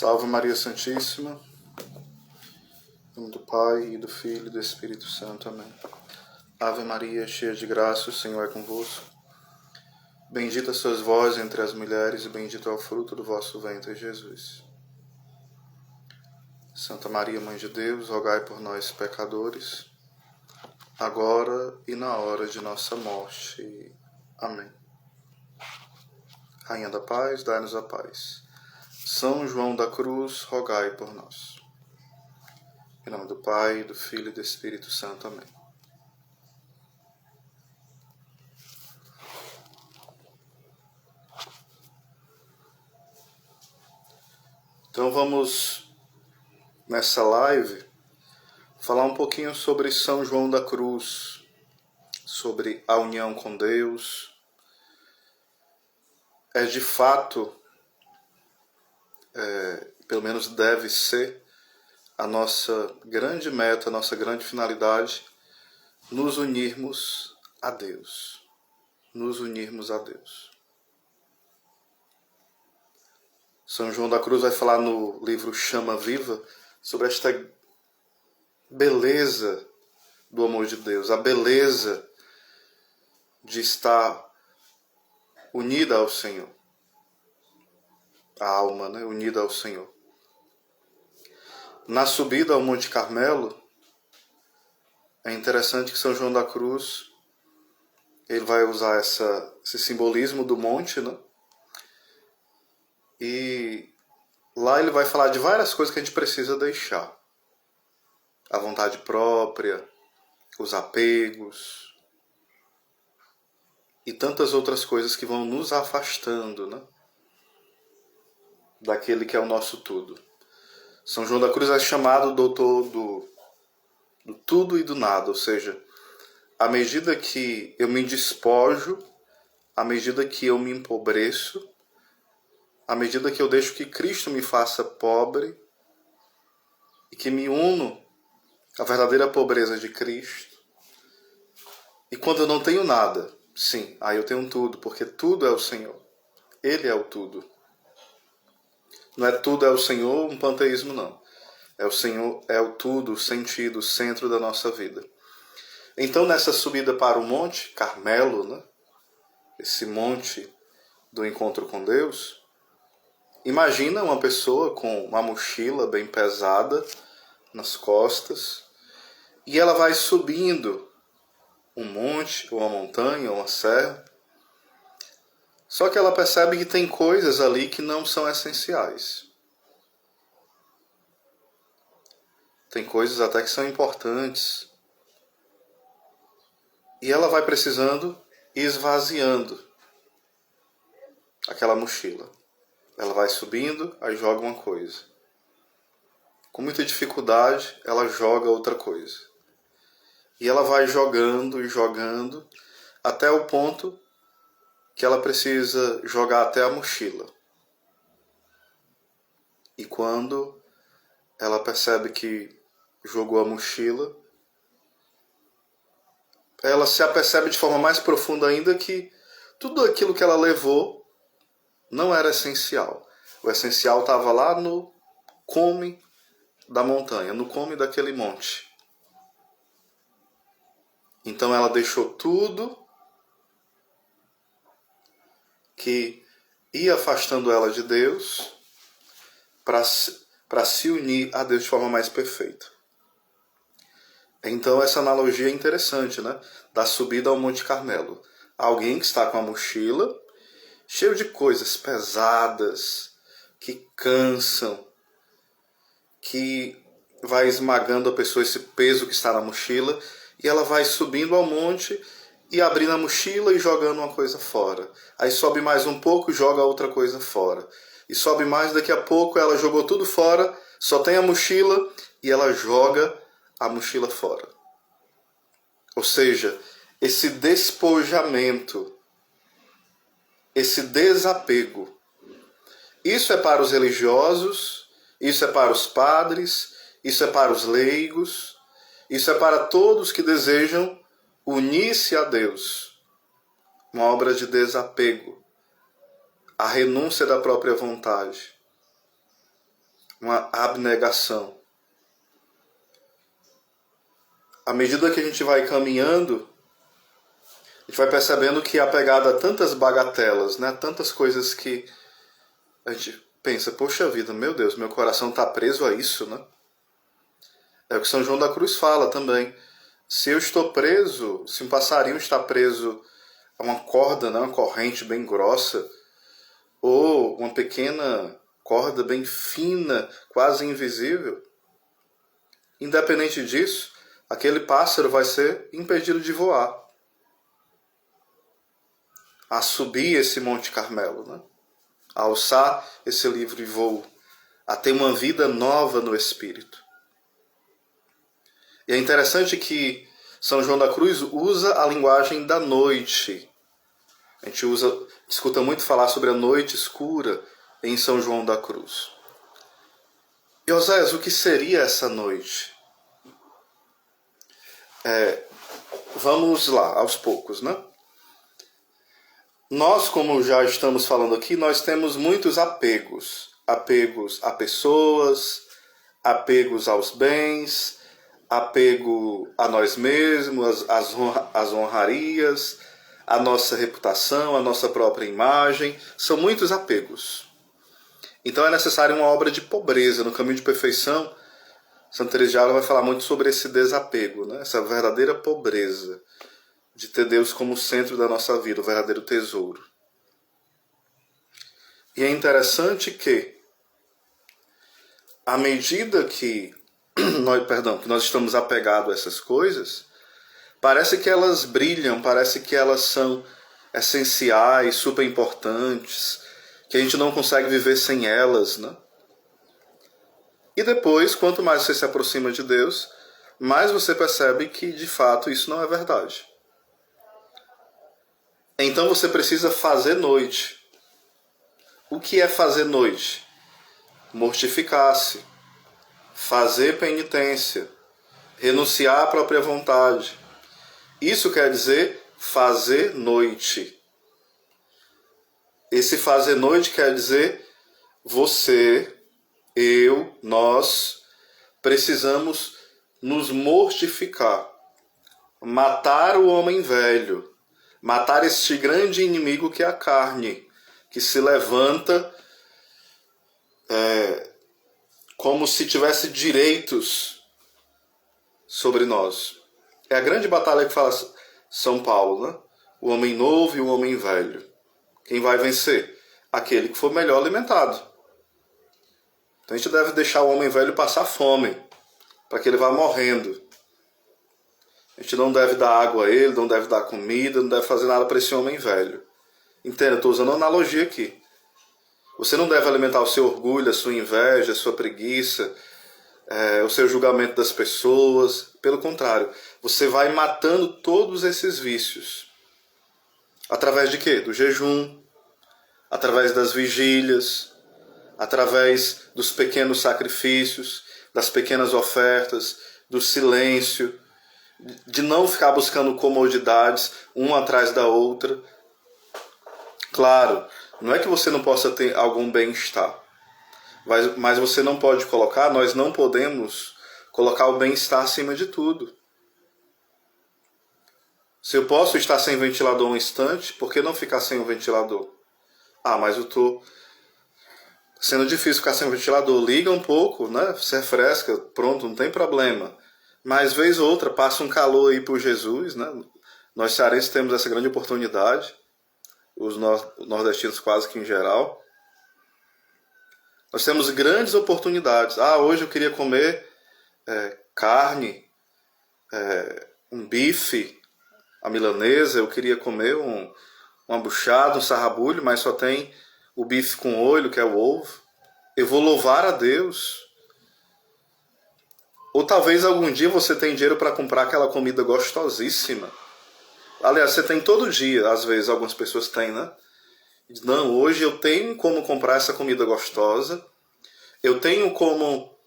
Salve Maria Santíssima, em nome do Pai, e do Filho e do Espírito Santo. Amém. Ave Maria, cheia de graça, o Senhor é convosco. Bendita sois vós entre as mulheres, e bendito é o fruto do vosso ventre, Jesus. Santa Maria, Mãe de Deus, rogai por nós, pecadores, agora e na hora de nossa morte. Amém. Rainha da Paz, dai-nos a paz. São João da Cruz, rogai por nós. Em nome do Pai, do Filho e do Espírito Santo. Amém. Então vamos, nessa live, falar um pouquinho sobre São João da Cruz, sobre a união com Deus. É de fato, pelo menos deve ser, a nossa grande meta, a nossa grande finalidade, nos unirmos a Deus. Nos unirmos a Deus. São João da Cruz vai falar no livro Chama Viva sobre esta beleza do amor de Deus, a beleza de estar unida ao Senhor. A alma, unida ao Senhor. Na subida ao Monte Carmelo, é interessante que São João da Cruz ele vai usar esse simbolismo do monte, E lá ele vai falar de várias coisas que a gente precisa deixar. A vontade própria, os apegos e tantas outras coisas que vão nos afastando, daquele que é o nosso tudo. São João da Cruz é chamado doutor do tudo e do nada, ou seja, à medida que eu me despojo, à medida que eu me empobreço, à medida que eu deixo que Cristo me faça pobre e que me uno à verdadeira pobreza de Cristo. E quando eu não tenho nada, sim, aí eu tenho tudo, porque tudo é o Senhor. Ele é o tudo. Não é tudo é o Senhor, um panteísmo, não. É o Senhor, é o tudo, o sentido, o centro da nossa vida. Então, nessa subida para o Monte Carmelo, esse monte do encontro com Deus, imagina uma pessoa com uma mochila bem pesada nas costas e ela vai subindo um monte, ou uma montanha, ou uma serra. Só que ela percebe que tem coisas ali que não são essenciais. Tem coisas até que são importantes. E ela vai precisando ir esvaziando aquela mochila. Ela vai subindo, aí joga uma coisa. Com muita dificuldade, ela joga outra coisa. E ela vai jogando e jogando, até o ponto que ela precisa jogar até a mochila. E quando ela percebe que jogou a mochila, ela se apercebe de forma mais profunda ainda que tudo aquilo que ela levou não era essencial. O essencial estava lá no cume da montanha, no cume daquele monte. Então ela deixou tudo que ia afastando ela de Deus para se unir a Deus de forma mais perfeita. Então essa analogia é interessante, da subida ao Monte Carmelo. Alguém que está com a mochila cheio de coisas pesadas, que cansam, que vai esmagando a pessoa, esse peso que está na mochila, e ela vai subindo ao monte e abrindo a mochila e jogando uma coisa fora. Aí sobe mais um pouco e joga outra coisa fora. E sobe mais, daqui a pouco ela jogou tudo fora, só tem a mochila e ela joga a mochila fora. Ou seja, esse despojamento, esse desapego. Isso é para os religiosos, isso é para os padres, isso é para os leigos, isso é para todos que desejam unir-se a Deus. Uma obra de desapego, a renúncia da própria vontade. uma abnegação. À medida que a gente vai caminhando, a gente vai percebendo que apegado a tantas bagatelas, né? Tantas coisas que a gente pensa, poxa vida, meu Deus, meu coração está preso a isso, né? É o que São João da Cruz fala também. Se eu estou preso, se um passarinho está preso a uma corda, né? Uma corrente bem grossa, ou uma pequena corda bem fina, quase invisível, independente disso, aquele pássaro vai ser impedido de voar, a subir esse Monte Carmelo, né? A alçar esse livre voo, a ter uma vida nova no Espírito. E é interessante que São João da Cruz usa a linguagem da noite. A gente escuta muito falar sobre a noite escura em São João da Cruz. E, Oséias, o que seria essa noite? Vamos lá, aos poucos, né? Nós, como já estamos falando aqui, nós temos muitos apegos. Apegos a pessoas, apegos aos bens, apego a nós mesmos, às honrarias, a nossa reputação, a nossa própria imagem. São muitos apegos. Então é necessário uma obra de pobreza. No caminho de perfeição, Santa Teresa de Ávila vai falar muito sobre esse desapego, né? Essa verdadeira pobreza de ter Deus como centro da nossa vida, o verdadeiro tesouro. E é interessante que, à medida que nós estamos apegados a essas coisas, parece que elas brilham, parece que elas são essenciais, super importantes, que a gente não consegue viver sem elas, né? E depois, quanto mais você se aproxima de Deus, mais você percebe que, de fato, isso não é verdade. Então você precisa fazer noite. O que é fazer noite? Mortificar-se, fazer penitência, renunciar à própria vontade. Isso quer dizer fazer noite. Esse fazer noite quer dizer você, eu, nós precisamos nos mortificar, matar o homem velho, matar este grande inimigo que é a carne, que se levanta como se tivesse direitos sobre nós. É a grande batalha que fala São Paulo, né? O homem novo e o homem velho. Quem vai vencer? Aquele que for melhor alimentado. Então a gente deve deixar o homem velho passar fome, para que ele vá morrendo. A gente não deve dar água a ele, não deve dar comida, não deve fazer nada para esse homem velho. Entenda, estou usando uma analogia aqui. Você não deve alimentar o seu orgulho, a sua inveja, a sua preguiça, o seu julgamento das pessoas. Pelo contrário, você vai matando todos esses vícios. Através de quê? Do jejum, através das vigílias, através dos pequenos sacrifícios, das pequenas ofertas, do silêncio, de não ficar buscando comodidades uma atrás da outra. Claro, não é que você não possa ter algum bem-estar, mas você não pode nós não podemos colocar o bem-estar acima de tudo. Se eu posso estar sem ventilador um instante, por que não ficar sem o ventilador? Mas eu estou sendo difícil ficar sem o ventilador. Liga um pouco, né? Se refresca, pronto, não tem problema. Mas vez ou outra passa um calor aí por Jesus, né? Nós cearenses temos essa grande oportunidade, os nordestinos quase que em geral. Nós temos grandes oportunidades. Hoje eu queria comer carne, um bife, a milanesa, eu queria comer uma buchada, um sarrabulho, mas só tem o bife com olho, que é o ovo. Eu vou louvar a Deus. Ou talvez algum dia você tenha dinheiro para comprar aquela comida gostosíssima. Aliás, você tem todo dia, às vezes algumas pessoas têm, né? Não, hoje eu tenho como comprar essa comida gostosa, eu tenho como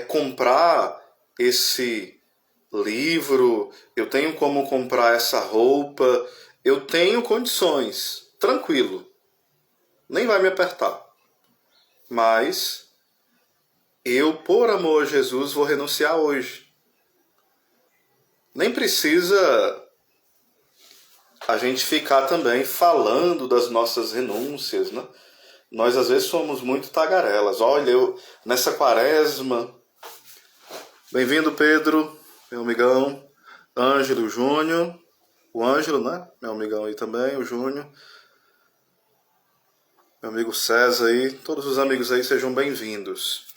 comprar esse livro, eu tenho como comprar essa roupa, eu tenho condições, tranquilo, nem vai me apertar. Mas eu, por amor a Jesus, vou renunciar hoje. Nem precisa a gente ficar também falando das nossas renúncias, né? Nós às vezes somos muito tagarelas. Olha, eu nessa quaresma... Bem-vindo, Pedro, meu amigão. Ângelo Júnior. O Ângelo, né? Meu amigão aí também, o Júnior. Meu amigo César aí. Todos os amigos aí sejam bem-vindos.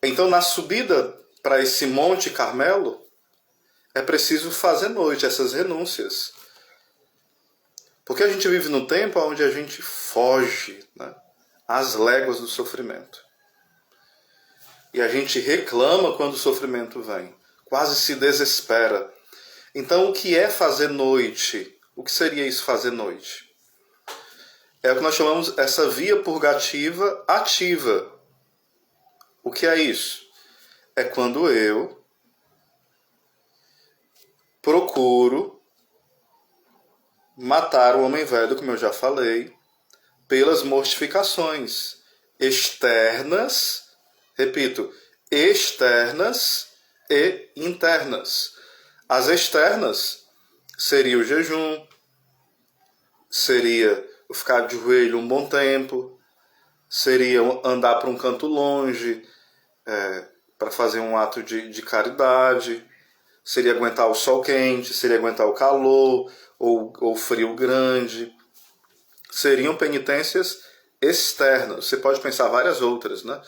Então, na subida para esse Monte Carmelo, é preciso fazer noite, essas renúncias. Porque a gente vive num tempo onde a gente foge, né, às léguas do sofrimento. E a gente reclama quando o sofrimento vem. Quase se desespera. Então, o que é fazer noite? O que seria isso, fazer noite? É o que nós chamamos essa via purgativa ativa. O que é isso? É quando eu procuro matar o homem velho, como eu já falei, pelas mortificações externas, repito, externas e internas. As externas seria o jejum, seria o ficar de joelho um bom tempo, seria andar para um canto longe, para fazer um ato de caridade, seria aguentar o sol quente, seria aguentar o calor ou frio grande. Seriam penitências externas. Você pode pensar várias outras, né?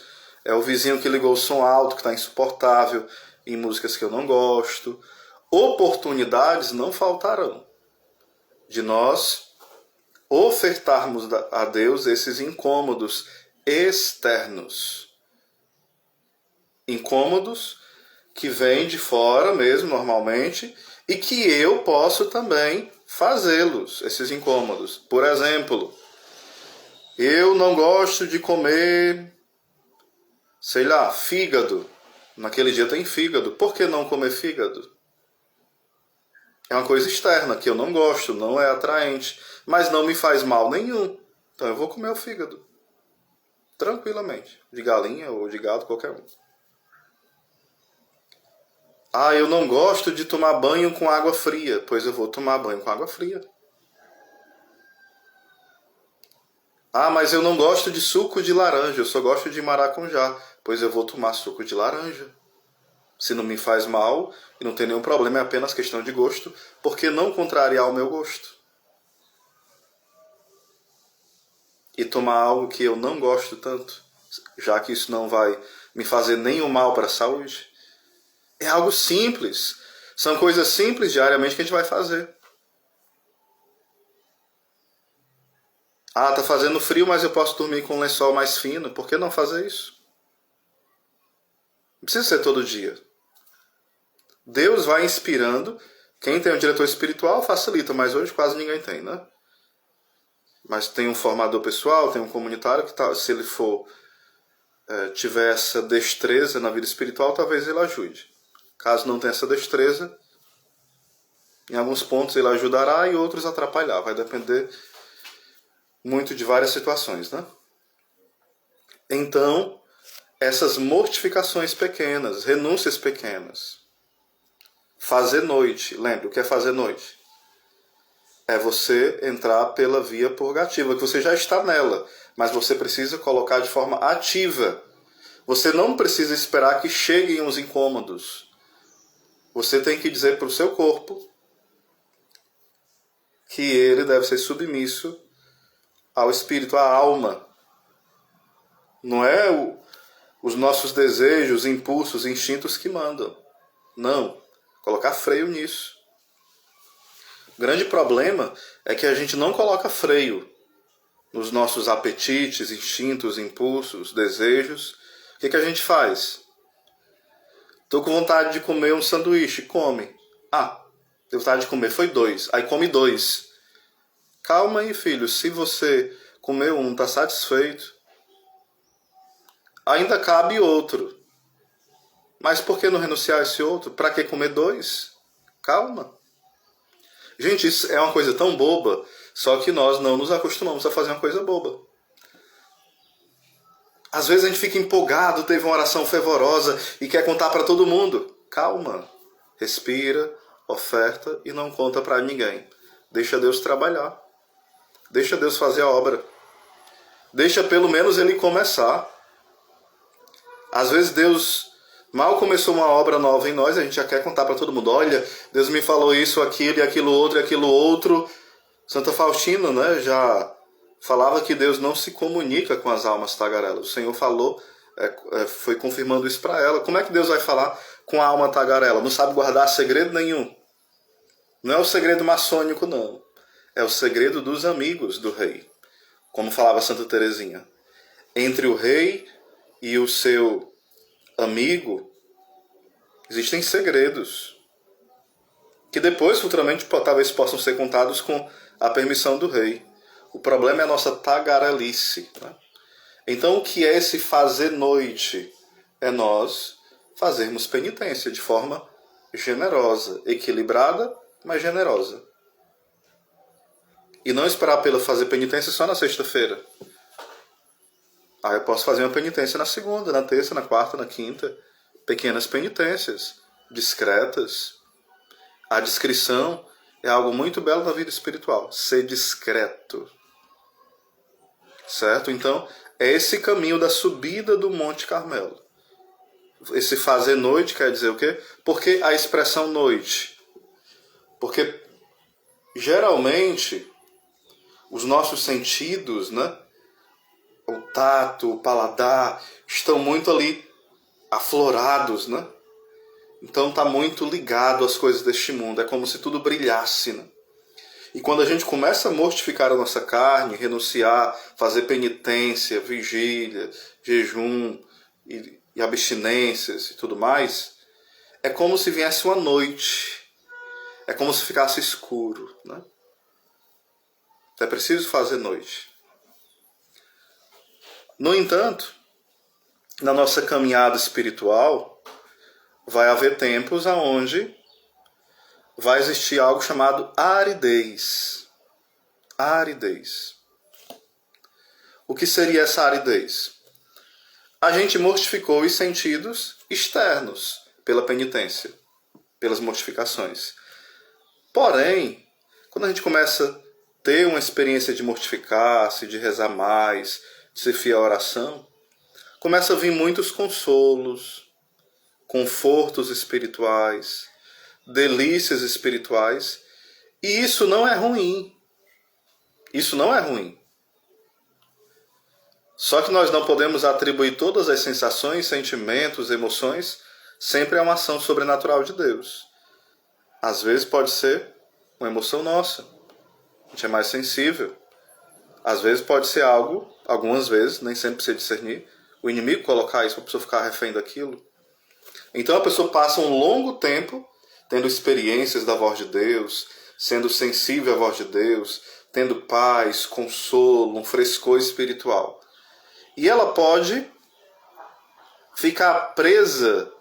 É o vizinho que ligou o som alto, que está insuportável, em músicas que eu não gosto. Oportunidades não faltarão de nós ofertarmos a Deus esses incômodos externos. Incômodos que vêm de fora mesmo, normalmente, e que eu posso também fazê-los, esses incômodos. Por exemplo, eu não gosto de comer, sei lá, fígado. Naquele dia tem fígado. Por que não comer fígado? É uma coisa externa que eu não gosto, não é atraente, mas não me faz mal nenhum. Então eu vou comer o fígado. Tranquilamente. De galinha ou de gado, qualquer um. Ah, eu não gosto de tomar banho com água fria. Pois eu vou tomar banho com água fria. Ah, mas eu não gosto de suco de laranja. Eu só gosto de maracujá. Pois eu vou tomar suco de laranja. Se não me faz mal e não tem nenhum problema, é apenas questão de gosto. Por que não contrariar o meu gosto? E tomar algo que eu não gosto tanto, já que isso não vai me fazer nenhum mal para a saúde? É algo simples. São coisas simples diariamente que a gente vai fazer. Ah, tá fazendo frio, mas eu posso dormir com um lençol mais fino. Por que não fazer isso? Não precisa ser todo dia. Deus vai inspirando. Quem tem um diretor espiritual facilita, mas hoje quase ninguém tem, né? Mas tem um formador pessoal, tem um comunitário que tá, se ele for tiver essa destreza na vida espiritual, talvez ele ajude. Caso não tenha essa destreza, em alguns pontos ele ajudará e outros atrapalhar. Vai depender muito de várias situações, né? Então, essas mortificações pequenas, renúncias pequenas. Fazer noite. Lembre, o que é fazer noite? É você entrar pela via purgativa, que você já está nela, mas você precisa colocar de forma ativa. Você não precisa esperar que cheguem os incômodos. Você tem que dizer para o seu corpo que ele deve ser submisso ao espírito, à alma. Não é os nossos desejos, impulsos, instintos que mandam. Não. Colocar freio nisso. O grande problema é que a gente não coloca freio nos nossos apetites, instintos, impulsos, desejos. O que a gente faz? Estou com vontade de comer um sanduíche. Come. Ah, tenho vontade de comer. Foi 2. Aí come 2. Calma aí, filho. Se você comer um, está satisfeito, ainda cabe outro. Mas por que não renunciar a esse outro? Para que comer 2? Calma. Gente, isso é uma coisa tão boba, só que nós não nos acostumamos a fazer uma coisa boba. Às vezes a gente fica empolgado, teve uma oração fervorosa e quer contar para todo mundo. Calma, respira, oferta e não conta para ninguém. Deixa Deus trabalhar. Deixa Deus fazer a obra. Deixa pelo menos Ele começar. Às vezes Deus mal começou uma obra nova em nós, a gente já quer contar para todo mundo. Olha, Deus me falou isso, aquilo e aquilo outro e aquilo outro. Santa Faustina, né, já falava que Deus não se comunica com as almas tagarelas. O Senhor falou, foi confirmando isso para ela. Como é que Deus vai falar com a alma tagarela? Não sabe guardar segredo nenhum. Não é o segredo maçônico, não. É o segredo dos amigos do rei. Como falava Santa Teresinha. Entre o rei e o seu amigo, existem segredos. Que depois, futuramente, talvez possam ser contados com a permissão do rei. O problema é a nossa tagarelice, né? Então, o que é esse fazer noite? É nós fazermos penitência de forma generosa, equilibrada, mas generosa. E não esperar pela fazer penitência só na sexta-feira. Eu posso fazer uma penitência na segunda, na terça, na quarta, na quinta. Pequenas penitências, discretas. A discrição é algo muito belo na vida espiritual. Ser discreto. Certo? Então, é esse caminho da subida do Monte Carmelo. Esse fazer noite quer dizer o quê? Por que a expressão noite? Porque, geralmente, os nossos sentidos, né? O tato, o paladar, estão muito ali aflorados, né? Então está muito ligado às coisas deste mundo. É como se tudo brilhasse, né? E quando a gente começa a mortificar a nossa carne, renunciar, fazer penitência, vigília, jejum e abstinências e tudo mais, é como se viesse uma noite. É como se ficasse escuro, né? É preciso fazer noite. No entanto, na nossa caminhada espiritual, vai haver tempos onde vai existir algo chamado aridez. Aridez. O que seria essa aridez? A gente mortificou os sentidos externos pela penitência, pelas mortificações. Porém, quando a gente começa a ter uma experiência de mortificar-se, de rezar mais, de ser fiel à oração, começa a vir muitos consolos, confortos espirituais, delícias espirituais, e isso não é ruim. Isso não é ruim. Só que nós não podemos atribuir todas as sensações, sentimentos, emoções sempre a uma ação sobrenatural de Deus. Às vezes pode ser uma emoção nossa. A gente é mais sensível. Às vezes pode ser algo, algumas vezes, nem sempre precisa discernir, o inimigo colocar isso para a pessoa ficar refém daquilo. Então a pessoa passa um longo tempo tendo experiências da voz de Deus, sendo sensível à voz de Deus, tendo paz, consolo, um frescor espiritual. E ela pode ficar presa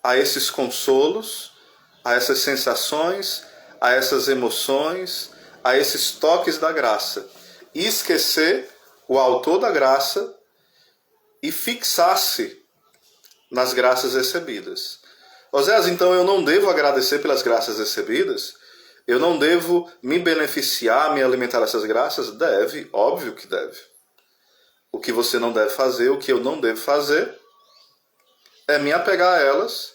a esses consolos, a essas sensações, a essas emoções, a esses toques da graça. E esquecer o autor da graça e fixar-se nas graças recebidas. Oséias, então eu não devo agradecer pelas graças recebidas? Eu não devo me beneficiar, me alimentar dessas graças? Deve, óbvio que deve. O que você não deve fazer, o que eu não devo fazer, é me apegar a elas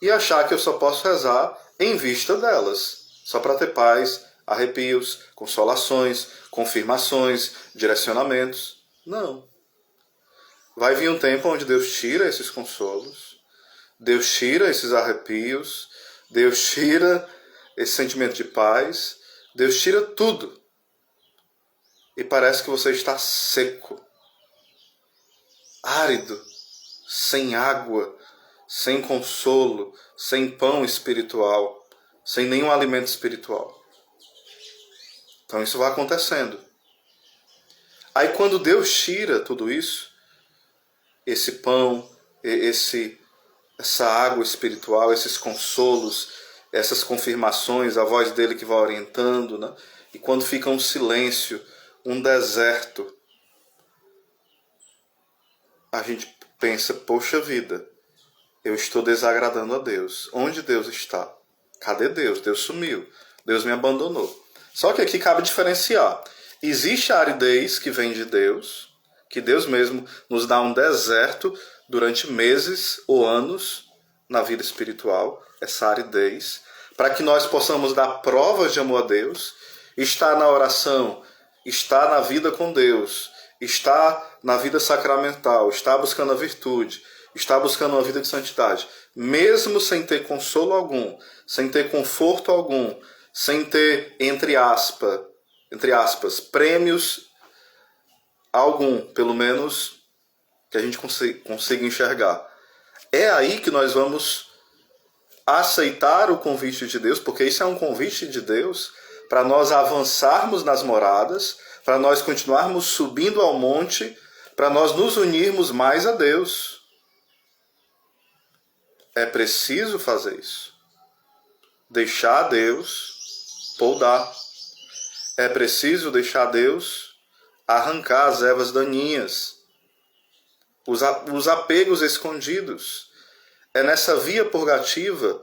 e achar que eu só posso rezar em vista delas, só para ter paz, arrepios, consolações, confirmações, direcionamentos. Não. Vai vir um tempo onde Deus tira esses consolos, Deus tira esses arrepios, Deus tira esse sentimento de paz, Deus tira tudo. E parece que você está seco, árido, sem água, sem consolo, sem pão espiritual, sem nenhum alimento espiritual. Então isso vai acontecendo. Aí quando Deus tira tudo isso, esse pão, essa água espiritual, esses consolos, essas confirmações, a voz dele que vai orientando, né? E quando fica um silêncio, um deserto, a gente pensa, poxa vida, eu estou desagradando a Deus. Onde Deus está? Cadê Deus? Deus sumiu. Deus me abandonou. Só que aqui cabe diferenciar. Existe a aridez que vem de Deus, que Deus mesmo nos dá um deserto durante meses ou anos na vida espiritual, essa aridez, para que nós possamos dar provas de amor a Deus, estar na oração, estar na vida com Deus, estar na vida sacramental, estar buscando a virtude, estar buscando uma vida de santidade, mesmo sem ter consolo algum, sem ter conforto algum, sem ter, entre aspas, prêmios algum, pelo menos que a gente consiga enxergar. É aí que nós vamos aceitar o convite de Deus, porque isso é um convite de Deus para nós avançarmos nas moradas, para nós continuarmos subindo ao monte, para nós nos unirmos mais a Deus. É preciso fazer isso. Deixar Deus podar. É preciso deixar Deus arrancar as ervas daninhas, os apegos escondidos. É nessa via purgativa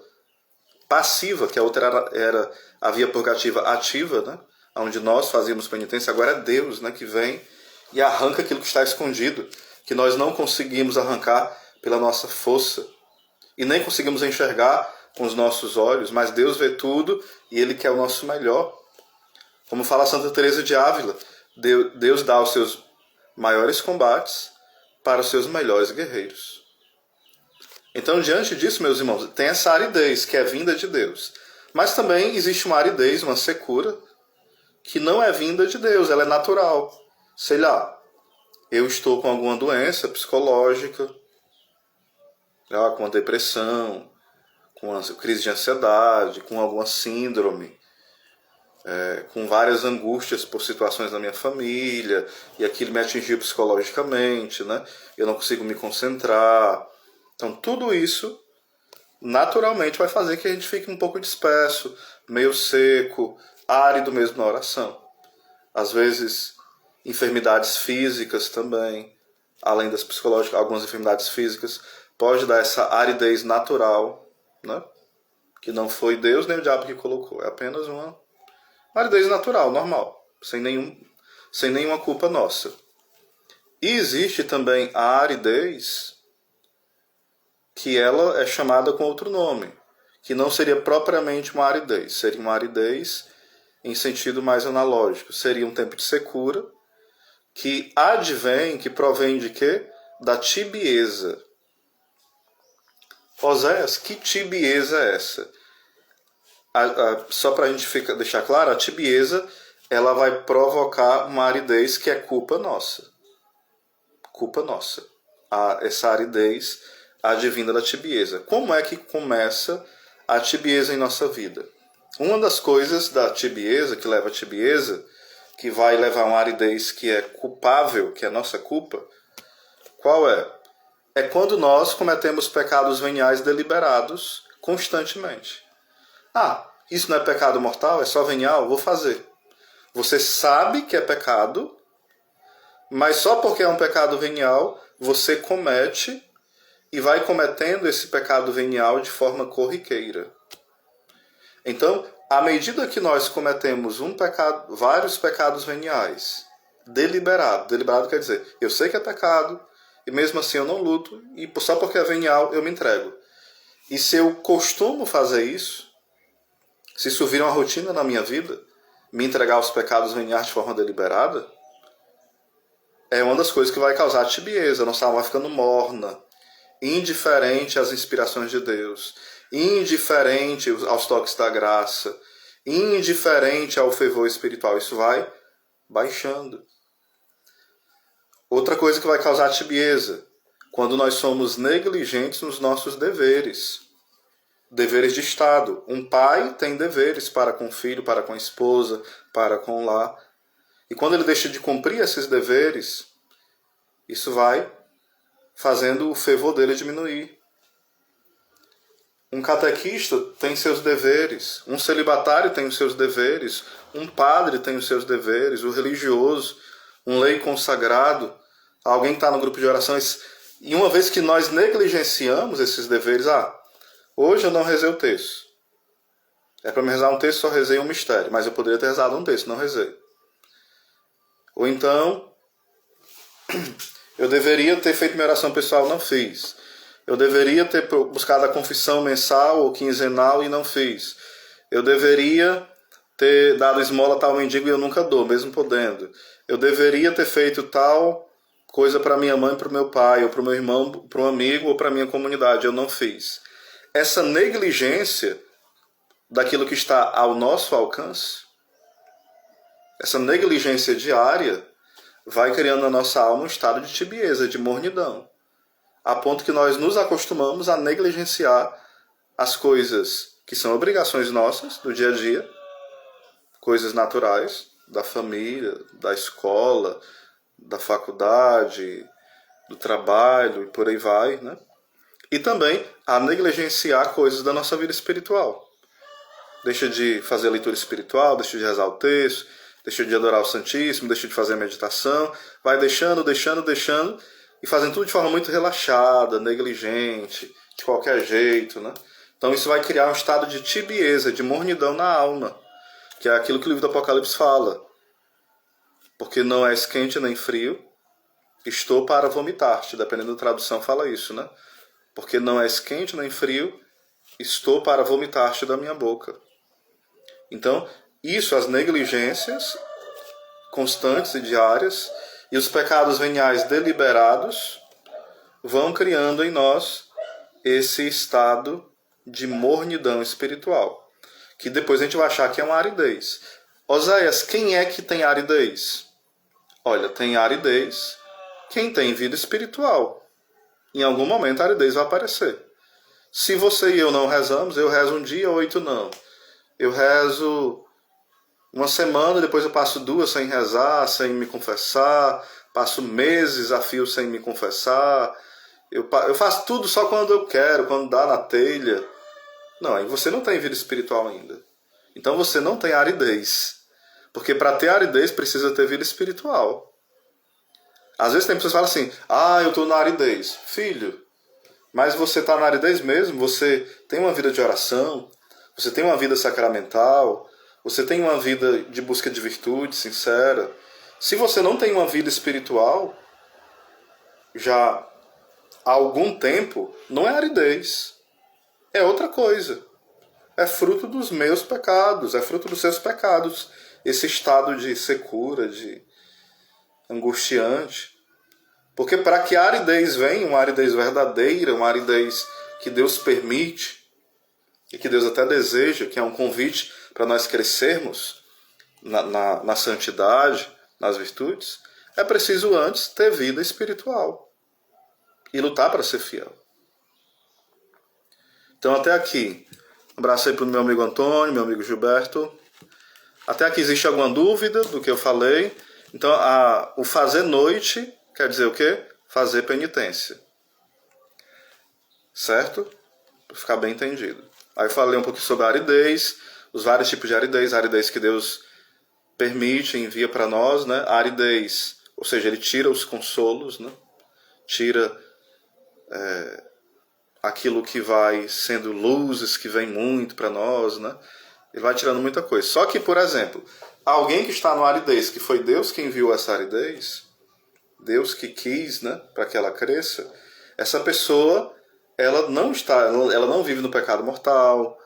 passiva, que a outra era a via purgativa ativa, né? Onde nós fazíamos penitência, agora é Deus, né, que vem e arranca aquilo que está escondido, que nós não conseguimos arrancar pela nossa força, e nem conseguimos enxergar com os nossos olhos, mas Deus vê tudo e Ele quer o nosso melhor. Como fala Santa Teresa de Ávila, Deus dá os seus maiores combates para os seus melhores guerreiros. Então, diante disso, meus irmãos, tem essa aridez que é vinda de Deus. Mas também existe uma aridez, uma secura, que não é vinda de Deus, ela é natural. Sei lá, eu estou com alguma doença psicológica, com uma depressão, com uma crise de ansiedade, com alguma síndrome, com várias angústias por situações da minha família, e aquilo me atingiu psicologicamente, né? Eu não consigo me concentrar. Então, tudo isso, naturalmente, vai fazer que a gente fique um pouco disperso, meio seco, árido mesmo na oração. Às vezes, enfermidades físicas também, além das psicológicas, algumas enfermidades físicas, pode dar essa aridez natural, né? Que não foi Deus nem o diabo que colocou, é apenas uma aridez natural, normal, sem nenhuma culpa nossa. E existe também a aridez que ela é chamada com outro nome, que não seria propriamente uma aridez, seria uma aridez em sentido mais analógico, seria um tempo de secura, que advém, que provém de quê? Da tibieza. Oséias, que tibieza é essa? Só para a gente deixar claro, a tibieza ela vai provocar uma aridez que é culpa nossa. Culpa nossa. Essa aridez advinda da tibieza. Como é que começa a tibieza em nossa vida? Uma das coisas da tibieza, que leva a tibieza, que vai levar a uma aridez que é culpável, que é nossa culpa, qual é? É quando nós cometemos pecados veniais deliberados constantemente. Isso não é pecado mortal, é só venial, vou fazer. Você sabe que é pecado, mas só porque é um pecado venial, você comete e vai cometendo esse pecado venial de forma corriqueira. Então, à medida que nós cometemos vários pecados veniais, deliberado quer dizer, eu sei que é pecado, e mesmo assim eu não luto, e só porque é venial eu me entrego. E se eu costumo fazer isso, se isso vira uma rotina na minha vida, me entregar aos pecados veniais de forma deliberada, é uma das coisas que vai causar tibieza, a nossa alma vai ficando morna, indiferente às inspirações de Deus, indiferente aos toques da graça, indiferente ao fervor espiritual. Isso vai baixando. Outra coisa que vai causar tibieza, quando nós somos negligentes nos nossos deveres. Deveres de Estado. Um pai tem deveres para com o filho, para com a esposa, para com o lar. E quando ele deixa de cumprir esses deveres, isso vai fazendo o fervor dele diminuir. Um catequista tem seus deveres, um celibatário tem os seus deveres, um padre tem os seus deveres, o religioso, um lei consagrado, alguém que está no grupo de oração, E uma vez que nós negligenciamos esses deveres, hoje eu não rezei o texto. É para me rezar um texto, só rezei um mistério. Mas eu poderia ter rezado um texto, não rezei. Ou então, eu deveria ter feito minha oração pessoal, não fiz. Eu deveria ter buscado a confissão mensal ou quinzenal e não fiz. Eu deveria ter dado esmola a tal mendigo e eu nunca dou, mesmo podendo. Eu deveria ter feito tal coisa para minha mãe, para o meu pai, ou para o meu irmão, para um amigo, ou para a minha comunidade. Eu não fiz. Essa negligência daquilo que está ao nosso alcance, essa negligência diária, vai criando na nossa alma um estado de tibieza, de mornidão, a ponto que nós nos acostumamos a negligenciar as coisas que são obrigações nossas do dia a dia, coisas naturais, da família, da escola, da faculdade, do trabalho e por aí vai, né? E também a negligenciar coisas da nossa vida espiritual. Deixa de fazer a leitura espiritual, deixa de rezar o texto, deixa de adorar o Santíssimo, deixa de fazer a meditação, vai deixando, e fazendo tudo de forma muito relaxada, negligente, de qualquer jeito, né? Então isso vai criar um estado de tibieza, de mornidão na alma, que é aquilo que o livro do Apocalipse fala. Porque não és quente nem frio, estou para vomitar-te, dependendo da tradução fala isso, né? Porque não és quente nem frio, estou para vomitar-te da minha boca. Então, isso, as negligências constantes e diárias e os pecados veniais deliberados vão criando em nós esse estado de mornidão espiritual, que depois a gente vai achar que é uma aridez. Oséias, quem é que tem aridez? Olha, tem aridez quem tem vida espiritual. Em algum momento a aridez vai aparecer. Se você e eu não rezamos, eu rezo um dia, 8 não. Eu rezo uma semana, depois eu passo 2 sem rezar, sem me confessar, passo meses a fio sem me confessar, eu faço tudo só quando eu quero, quando dá na telha. Não, aí você não tem vida espiritual ainda. Então você não tem aridez. Porque para ter aridez precisa ter vida espiritual. Às vezes tem pessoas que falam assim, eu estou na aridez. Filho, mas você está na aridez mesmo? Você tem uma vida de oração? Você tem uma vida sacramental? Você tem uma vida de busca de virtude sincera? Se você não tem uma vida espiritual, já há algum tempo, não é aridez. É outra coisa. É fruto dos meus pecados, é fruto dos seus pecados. Esse estado de secura, de angustiante. Porque para que a aridez venha, uma aridez verdadeira, uma aridez que Deus permite, e que Deus até deseja, que é um convite para nós crescermos na santidade, nas virtudes, é preciso antes ter vida espiritual e lutar para ser fiel. Então até aqui, um abraço aí para o meu amigo Antônio, meu amigo Gilberto. Até aqui existe alguma dúvida do que eu falei? Então o fazer noite quer dizer o quê? Fazer penitência. Certo? Para ficar bem entendido. Aí eu falei um pouquinho sobre a aridez, os vários tipos de aridez, a aridez que Deus permite, envia para nós, né? A aridez, ou seja, ele tira os consolos, né? Tira aquilo que vai sendo luzes, que vem muito para nós, né? Ele vai tirando muita coisa. Só que, por exemplo, alguém que está no aridez, que foi Deus que enviou essa aridez, Deus que quis, né, para que ela cresça, essa pessoa, ela não vive no pecado mortal,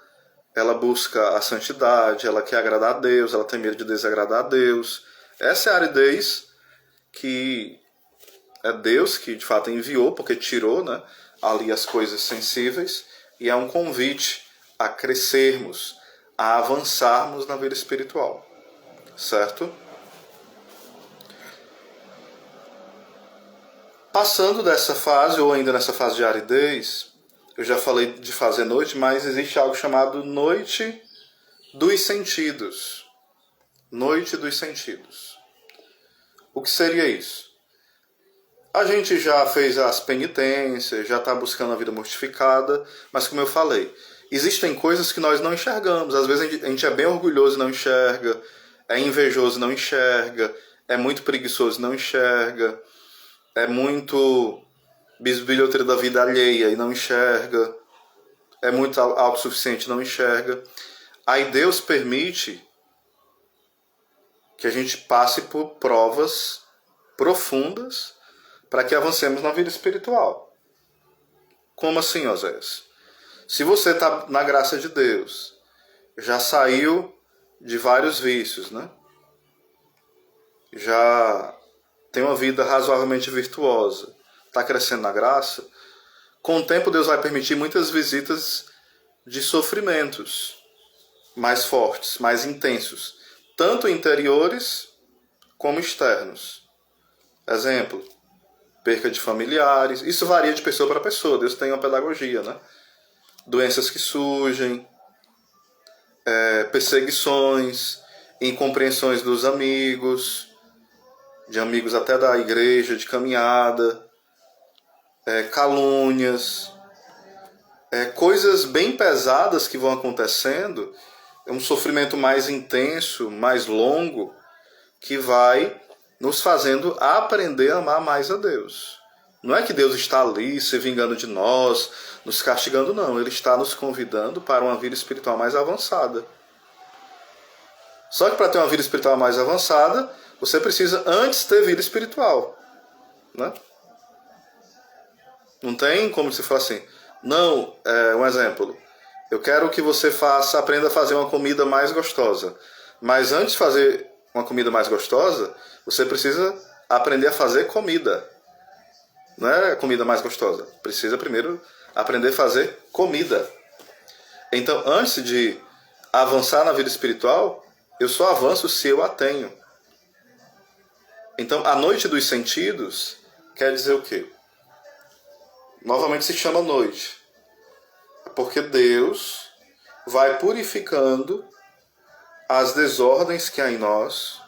ela busca a santidade, ela quer agradar a Deus, ela tem medo de desagradar a Deus. Essa é a aridez que é Deus que de fato enviou, porque tirou, né, ali as coisas sensíveis, e é um convite a crescermos, a avançarmos na vida espiritual. Certo? Passando dessa fase, ou ainda nessa fase de aridez, eu já falei de fazer noite, mas existe algo chamado noite dos sentidos. Noite dos sentidos. O que seria isso? A gente já fez as penitências, já está buscando a vida mortificada, mas como eu falei, existem coisas que nós não enxergamos. Às vezes a gente é bem orgulhoso e não enxerga, é invejoso e não enxerga, é muito preguiçoso e não enxerga, é muito bisbilhoteira da vida alheia e não enxerga, é muito autossuficiente e não enxerga. Aí Deus permite que a gente passe por provas profundas para que avancemos na vida espiritual. Como assim, Oséias? Se você está na graça de Deus, já saiu de vários vícios, né? Já tem uma vida razoavelmente virtuosa, está crescendo na graça, com o tempo Deus vai permitir muitas visitas de sofrimentos mais fortes, mais intensos, tanto interiores como externos. Exemplo, perca de familiares. Isso varia de pessoa para pessoa, Deus tem uma pedagogia, né? Doenças que surgem, perseguições, incompreensões dos amigos, de amigos até da igreja, de caminhada, calúnias, coisas bem pesadas que vão acontecendo, é um sofrimento mais intenso, mais longo, que vai nos fazendo aprender a amar mais a Deus. Não é que Deus está ali se vingando de nós, nos castigando, não. Ele está nos convidando para uma vida espiritual mais avançada. Só que para ter uma vida espiritual mais avançada, você precisa antes ter vida espiritual, né? Não tem como você falar assim, não, um exemplo, eu quero que você aprenda a fazer uma comida mais gostosa, mas antes de fazer uma comida mais gostosa, você precisa aprender a fazer comida. Não é comida mais gostosa, precisa primeiro aprender a fazer comida. Então, antes de avançar na vida espiritual, eu só avanço se eu a tenho. Então, a noite dos sentidos quer dizer o quê? Novamente se chama noite, porque Deus vai purificando as desordens que há em nós,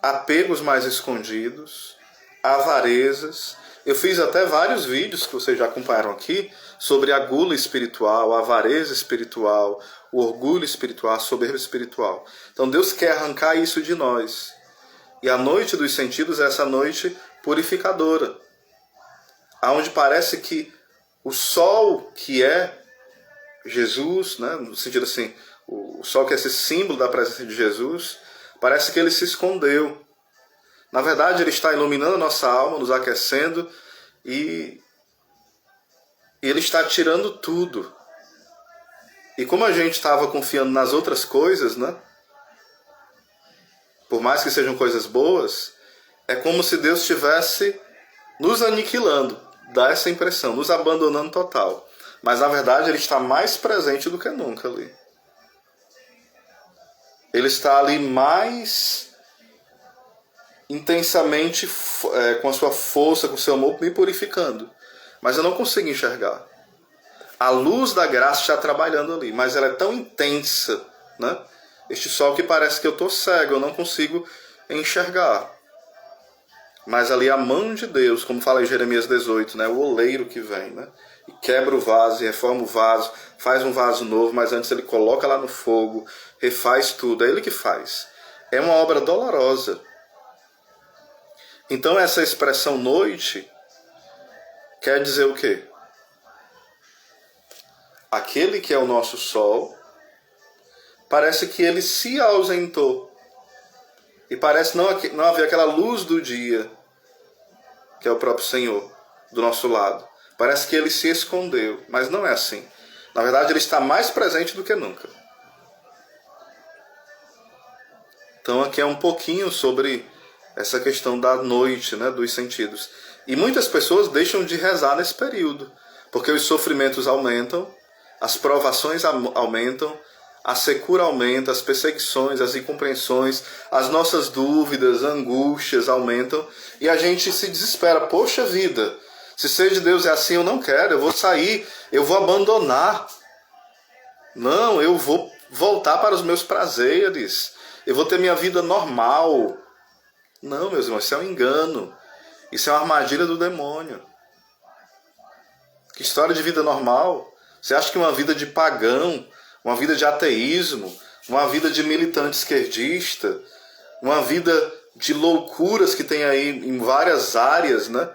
apegos mais escondidos, avarezas. Eu fiz até vários vídeos que vocês já acompanharam aqui sobre a gula espiritual, a avareza espiritual, o orgulho espiritual, a soberba espiritual. Então Deus quer arrancar isso de nós. E a noite dos sentidos é essa noite purificadora, aonde parece que o sol que é Jesus, né, no sentido assim, o sol que é esse símbolo da presença de Jesus, parece que ele se escondeu. Na verdade, ele está iluminando a nossa alma, nos aquecendo, e ele está tirando tudo. E como a gente estava confiando nas outras coisas, né, por mais que sejam coisas boas, é como se Deus estivesse nos aniquilando, dá essa impressão, nos abandonando total. Mas na verdade ele está mais presente do que nunca ali. Ele está ali mais intensamente, com a sua força, com o seu amor, me purificando. Mas eu não consigo enxergar. A luz da graça está trabalhando ali, mas ela é tão intensa, né? Este sol que parece que eu estou cego, eu não consigo enxergar. Mas ali a mão de Deus, como fala em Jeremias 18, né? O oleiro que vem, né? E quebra o vaso, e reforma o vaso, faz um vaso novo, mas antes ele coloca lá no fogo, refaz tudo, é ele que faz. É uma obra dolorosa. Então essa expressão noite quer dizer o quê? Aquele que é o nosso sol, parece que ele se ausentou. E parece não haver aquela luz do dia, que é o próprio Senhor, do nosso lado. Parece que ele se escondeu, mas não é assim. Na verdade, ele está mais presente do que nunca. Então aqui é um pouquinho sobre essa questão da noite, né, dos sentidos. E muitas pessoas deixam de rezar nesse período, porque os sofrimentos aumentam, as provações aumentam, a secura aumenta, as perseguições, as incompreensões, as nossas dúvidas, angústias aumentam, e a gente se desespera. Poxa vida, se ser de Deus é assim, eu não quero, eu vou sair, eu vou abandonar. Não, eu vou voltar para os meus prazeres, eu vou ter minha vida normal. Não, meus irmãos, isso é um engano. Isso é uma armadilha do demônio. Que história de vida normal? Você acha que uma vida de pagão, uma vida de ateísmo, uma vida de militante esquerdista, uma vida de loucuras que tem aí em várias áreas, né?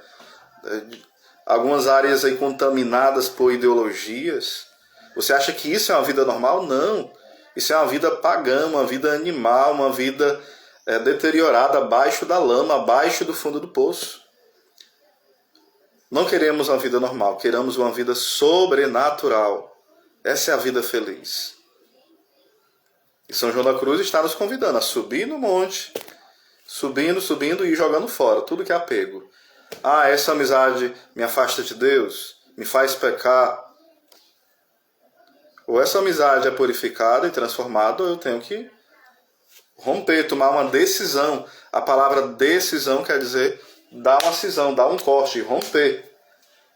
algumas áreas aí contaminadas por ideologias. Você acha que isso é uma vida normal? Não. Isso é uma vida pagã, uma vida animal, uma vida deteriorada, abaixo da lama, abaixo do fundo do poço. Não queremos uma vida normal, queremos uma vida sobrenatural. Essa é a vida feliz. E São João da Cruz está nos convidando a subir no monte, subindo e jogando fora tudo que é apego. Essa amizade me afasta de Deus, me faz pecar. Ou essa amizade é purificada e transformada, ou eu tenho que romper, tomar uma decisão. A palavra decisão quer dizer dar uma cisão, dar um corte, romper.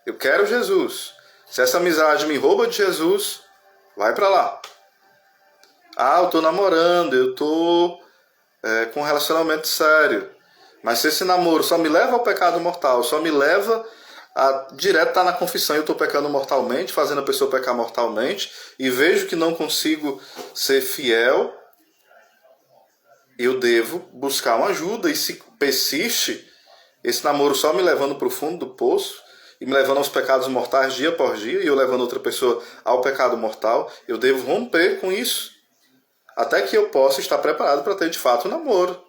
Eu quero Jesus. Se essa amizade me rouba de Jesus, vai para lá. Eu estou namorando, eu estou com um relacionamento sério. Mas se esse namoro só me leva ao pecado mortal, só me leva a direto estar na confissão, eu estou pecando mortalmente, fazendo a pessoa pecar mortalmente, e vejo que não consigo ser fiel, eu devo buscar uma ajuda. E se persiste esse namoro só me levando para o fundo do poço, e me levando aos pecados mortais dia por dia, e eu levando outra pessoa ao pecado mortal, eu devo romper com isso, até que eu possa estar preparado para ter de fato um namoro.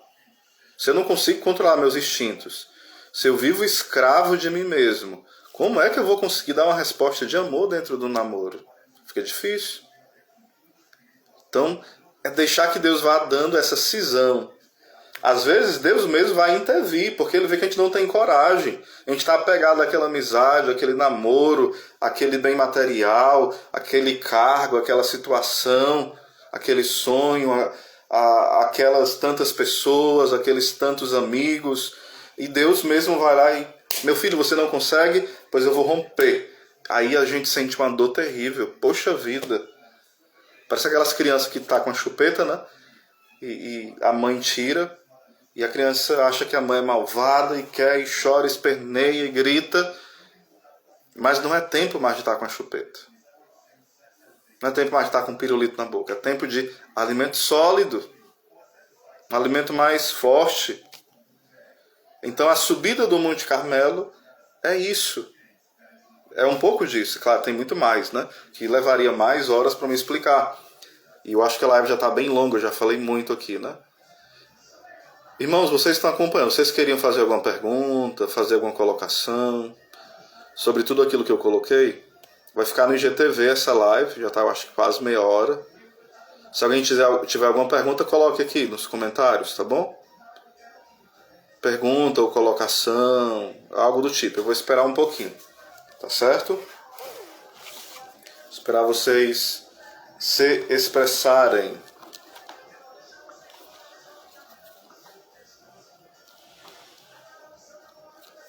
Se eu não consigo controlar meus instintos, se eu vivo escravo de mim mesmo, como é que eu vou conseguir dar uma resposta de amor dentro do namoro? Fica difícil. Então, é deixar que Deus vá dando essa cisão. Às vezes, Deus mesmo vai intervir, porque Ele vê que a gente não tem coragem. A gente está apegado àquela amizade, àquele namoro, àquele bem material, àquele cargo, àquela situação, àquele sonho, aquelas tantas pessoas, aqueles tantos amigos. E Deus mesmo vai lá e, meu filho, você não consegue? Pois eu vou romper. Aí a gente sente uma dor terrível. Poxa vida. Parece aquelas crianças que tá com a chupeta, né? E a mãe tira. E a criança acha que a mãe é malvada e quer, e chora, esperneia e grita. Mas não é tempo mais de estar com a chupeta. Não é tempo mais de estar com um pirulito na boca. É tempo de alimento sólido. Um alimento mais forte. Então a subida do Monte Carmelo é isso. É um pouco disso. Claro, tem muito mais, né? Que levaria mais horas para me explicar. E eu acho que a live já está bem longa, eu já falei muito aqui, né? Irmãos, vocês estão acompanhando. Vocês queriam fazer alguma pergunta, fazer alguma colocação sobre tudo aquilo que eu coloquei? Vai ficar no IGTV essa live, já está, acho que quase meia hora. Se alguém tiver alguma pergunta, coloque aqui nos comentários, tá bom? Pergunta ou colocação, algo do tipo. Eu vou esperar um pouquinho, tá certo? Esperar vocês se expressarem.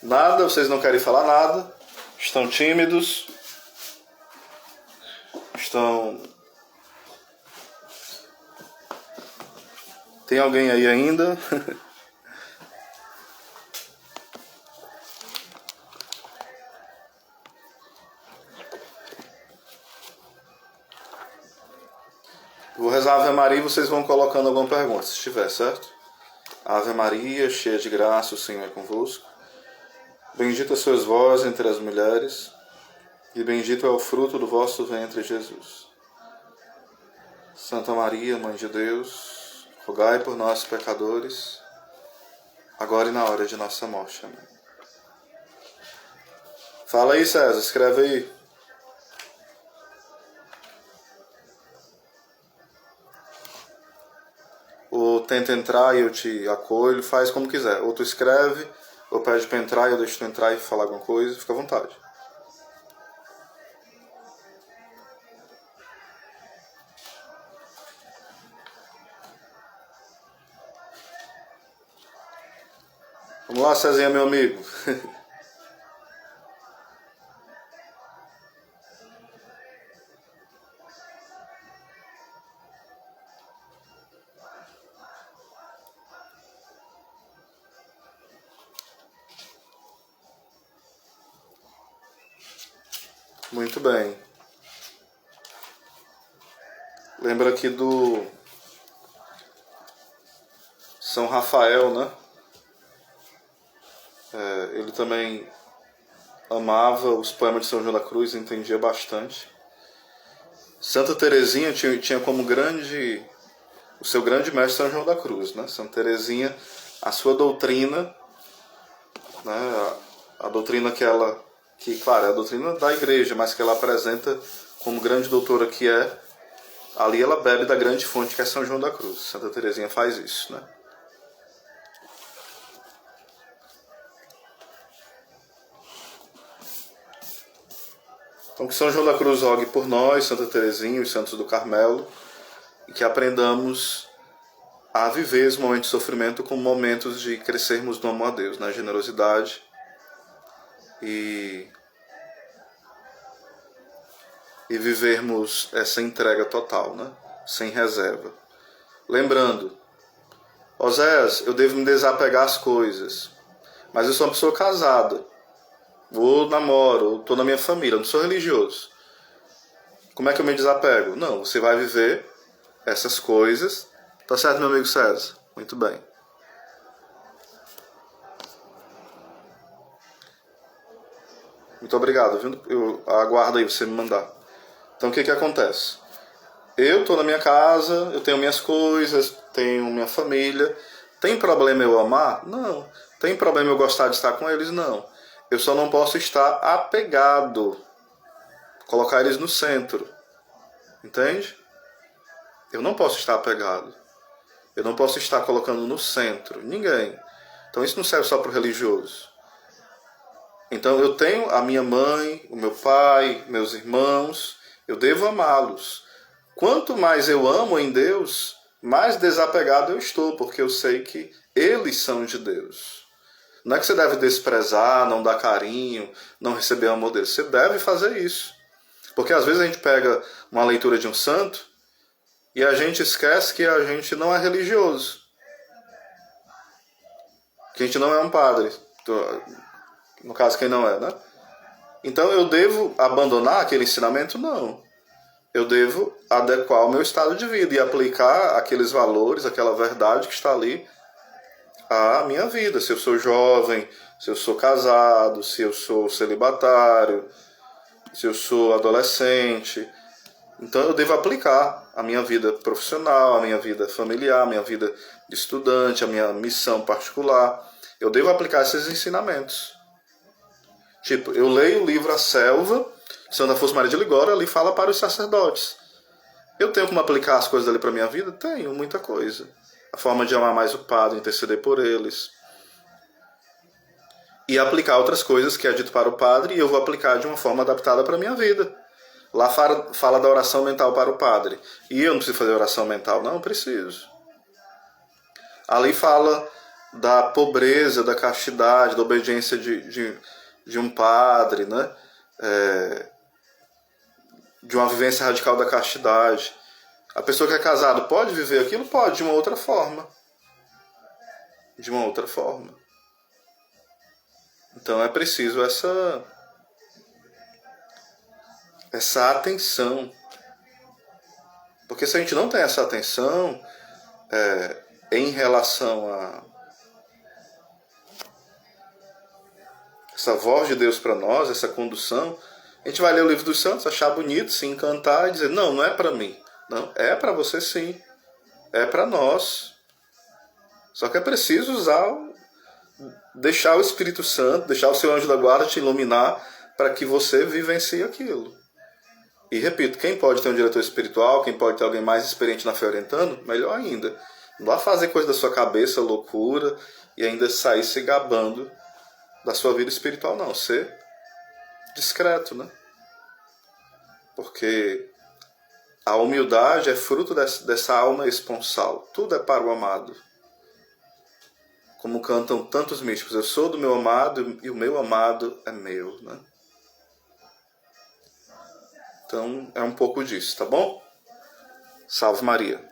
Nada, vocês não querem falar nada, estão tímidos, estão... Tem alguém aí ainda? Vou rezar a Ave Maria e vocês vão colocando alguma pergunta, se tiver, certo? Ave Maria, cheia de graça, o Senhor é convosco. Bendita sois vós entre as mulheres, e bendito é o fruto do vosso ventre, Jesus. Santa Maria, Mãe de Deus, rogai por nós, pecadores, agora e na hora de nossa morte. Amém. Fala aí, César, escreve aí. Ou tenta entrar e eu te acolho, faz como quiser. Ou tu escreve, ou pede para entrar e eu deixo tu entrar e falar alguma coisa, fica à vontade. Vamos lá, Cezinha, meu amigo. Muito bem. Lembra aqui do São Rafael, né? Ele também amava os poemas de São João da Cruz, entendia bastante. Santa Teresinha tinha como o seu grande mestre São João da Cruz, né? Santa Teresinha, a sua doutrina, né? A doutrina que, claro, é a doutrina da igreja, mas que ela apresenta como grande doutora que é, ali ela bebe da grande fonte que é São João da Cruz. Santa Teresinha faz isso, né? Então que São João da Cruz rogue por nós, Santa Teresinha e os santos do Carmelo, e que aprendamos a viver os momentos de sofrimento como momentos de crescermos no amor a Deus, na generosidade e vivermos essa entrega total, né? Sem reserva. Lembrando, Oséias, eu devo me desapegar às coisas, mas eu sou uma pessoa casada, ou namoro, ou estou na minha família, eu não sou religioso. Como é que eu me desapego? Não, você vai viver essas coisas. Tá certo, meu amigo César? Muito bem. Muito obrigado, viu? Eu aguardo aí você me mandar. Então o que acontece? Eu estou na minha casa, eu tenho minhas coisas, tenho minha família. Tem problema eu amar? Não. Tem problema eu gostar de estar com eles? Não. Eu só não posso estar apegado. Colocar eles no centro. Entende? Eu não posso estar apegado. Eu não posso estar colocando no centro ninguém. Então isso não serve só para o religioso. Então eu tenho a minha mãe, o meu pai, meus irmãos, eu devo amá-los. Quanto mais eu amo em Deus, mais desapegado eu estou, porque eu sei que eles são de Deus. Não é que você deve desprezar, não dar carinho, não receber o amor deles. Você deve fazer isso. Porque às vezes a gente pega uma leitura de um santo e a gente esquece que a gente não é religioso. Que a gente não é um padre. No caso, quem não é, né? Então eu devo abandonar aquele ensinamento? Não. Eu devo adequar o meu estado de vida e aplicar aqueles valores, aquela verdade que está ali à minha vida. Se eu sou jovem, se eu sou casado, se eu sou celibatário, se eu sou adolescente. Então eu devo aplicar a minha vida profissional, a minha vida familiar, a minha vida de estudante, a minha missão particular. Eu devo aplicar esses ensinamentos. Tipo, eu leio o livro A Selva, Santa Afonso Maria de Ligório, ali fala para os sacerdotes. Eu tenho como aplicar as coisas ali para a minha vida? Tenho, muita coisa. A forma de amar mais o padre, interceder por eles. E aplicar outras coisas que é dito para o padre, e eu vou aplicar de uma forma adaptada para a minha vida. Lá fala da oração mental para o padre. E eu não preciso fazer oração mental? Não, preciso. Ali fala da pobreza, da castidade, da obediência de um padre, né? De uma vivência radical da castidade. A pessoa que é casada pode viver aquilo? Pode, de uma outra forma. De uma outra forma. Então é preciso essa atenção. Porque se a gente não tem essa atenção em relação a essa voz de Deus para nós, essa condução, a gente vai ler o livro dos santos, achar bonito, se encantar e dizer, não, não é para mim. Não, é para você sim. É para nós. Só que é preciso deixar o Espírito Santo, deixar o seu anjo da guarda te iluminar para que você vivencie aquilo. E repito, quem pode ter um diretor espiritual, quem pode ter alguém mais experiente na fé orientando, melhor ainda. Não vá fazer coisa da sua cabeça, loucura, e ainda sair se gabando da sua vida espiritual, não. Ser discreto, né? Porque a humildade é fruto dessa alma esponsal. Tudo é para o amado. Como cantam tantos místicos, eu sou do meu amado e o meu amado é meu, né? Então é um pouco disso, tá bom? Salve Maria.